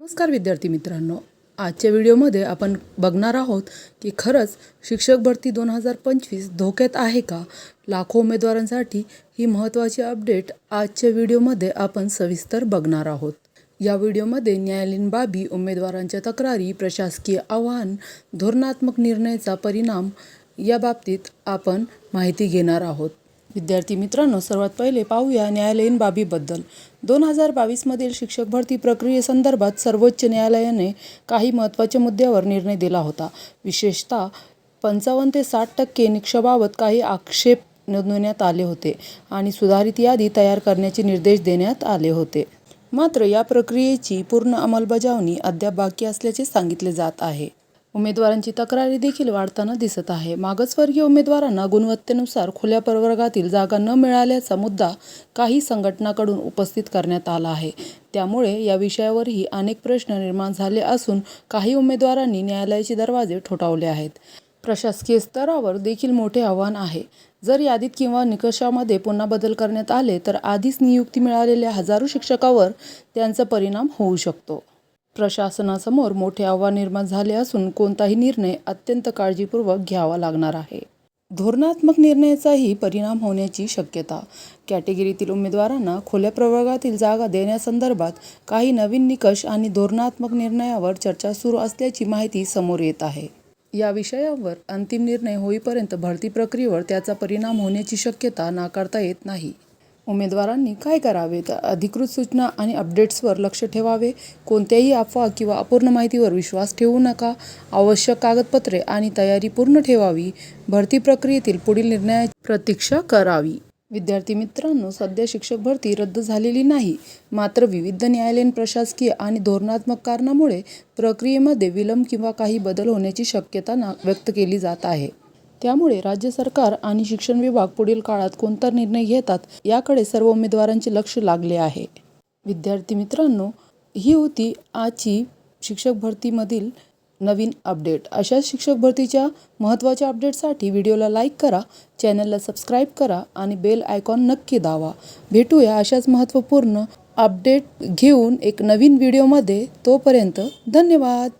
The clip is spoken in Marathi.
नमस्कार विद्यार्थी मित्रांनो, आजच्या व्हिडिओमध्ये आपण बघणार आहोत की खरंच शिक्षक भरती 2025 धोक्यात आहे का? लाखो उमेदवारांसाठी ही महत्त्वाची अपडेट आजच्या व्हिडिओमध्ये आपण सविस्तर बघणार आहोत. या व्हिडिओमध्ये न्यायालयीन बाबी, उमेदवारांच्या तक्रारी, प्रशासकीय आव्हान, धोरणात्मक निर्णयाचा परिणाम या बाबतीत आपण माहिती घेणार आहोत. विद्यार्थी मित्रांनो, सर्वात पहिले पाहूया न्यायालयीन बाबीबद्दल. 2022 मधील शिक्षक भरती प्रक्रियेसंदर्भात सर्वोच्च न्यायालयाने काही महत्त्वाच्या मुद्द्यावर निर्णय दिला होता. विशेषतः 55 ते 60% निकषाबाबत काही आक्षेप नोंदवण्यात आले होते आणि सुधारित यादी तयार करण्याचे निर्देश देण्यात आले होते. मात्र या प्रक्रियेची पूर्ण अंमलबजावणी अद्याप बाकी असल्याचे सांगितले जात आहे. उमेदवारांची तक्रारी देखील वाढताना दिसत आहे. मागासवर्गीय उमेदवारांना गुणवत्तेनुसार खुल्या प्रवर्गातील जागा न मिळाल्याचा मुद्दा काही संघटनांकडून उपस्थित करण्यात आला आहे. त्यामुळे या विषयावरही अनेक प्रश्न निर्माण झाले असून काही उमेदवारांनी न्यायालयाचे दरवाजे ठोठावले आहेत. प्रशासकीय स्तरावर देखील मोठे आव्हान आहे. जर यादीत किंवा निकषामध्ये पुन्हा बदल करण्यात आले तर आधीच नियुक्ती मिळालेल्या हजारो शिक्षकावर त्यांचा परिणाम होऊ शकतो. प्रशासनासमोर मोठे आव्हान निर्माण झाले असून कोणताही निर्णय अत्यंत काळजीपूर्वक घ्यावा लागणार आहे. धोरणात्मक निर्णयाचाही परिणाम होण्याची शक्यता. कॅटेगरीतील उमेदवारांना खुल्या प्रवर्गातील जागा देण्यासंदर्भात काही नवीन निकष आणि धोरणात्मक निर्णयावर चर्चा सुरू असल्याची माहिती समोर येत आहे. या विषयावर अंतिम निर्णय होईपर्यंत भरती प्रक्रियेवर त्याचा परिणाम होण्याची शक्यता नाकारता येत नाही. उमेदवारांनी काय करावे तर अधिकृत सूचना आणि अपडेट्सवर लक्ष ठेवावे. कोणत्याही अफवा किंवा अपूर्ण माहितीवर विश्वास ठेवू नका. आवश्यक कागदपत्रे आणि तयारी पूर्ण ठेवावी. भरती प्रक्रियेतील पुढील निर्णयाची प्रतीक्षा करावी. विद्यार्थी मित्रांनो, सध्या शिक्षक भरती रद्द झालेली नाही. मात्र विविध न्यायालयीन, प्रशासकीय आणि धोरणात्मक कारणामुळे प्रक्रियेमध्ये विलंब किंवा काही बदल होण्याची शक्यता व्यक्त केली जात आहे. त्यामुळे राज्य सरकार आणि शिक्षण विभाग पुढील काळात कोणता निर्णय घेतात याकडे सर्व उमेदवारांचे लक्ष लागले आहे. विद्यार्थी मित्रांनो, ही होती आजची शिक्षक भरतीमधील नवीन अपडेट. अशाच शिक्षक भरतीच्या महत्त्वाच्या अपडेटसाठी व्हिडिओला लाईक करा, चॅनलला सबस्क्राईब करा आणि बेल आयकॉन नक्की दाबा. भेटूया अशाच महत्त्वपूर्ण अपडेट घेऊन एक नवीन व्हिडिओमध्ये. तोपर्यंत धन्यवाद.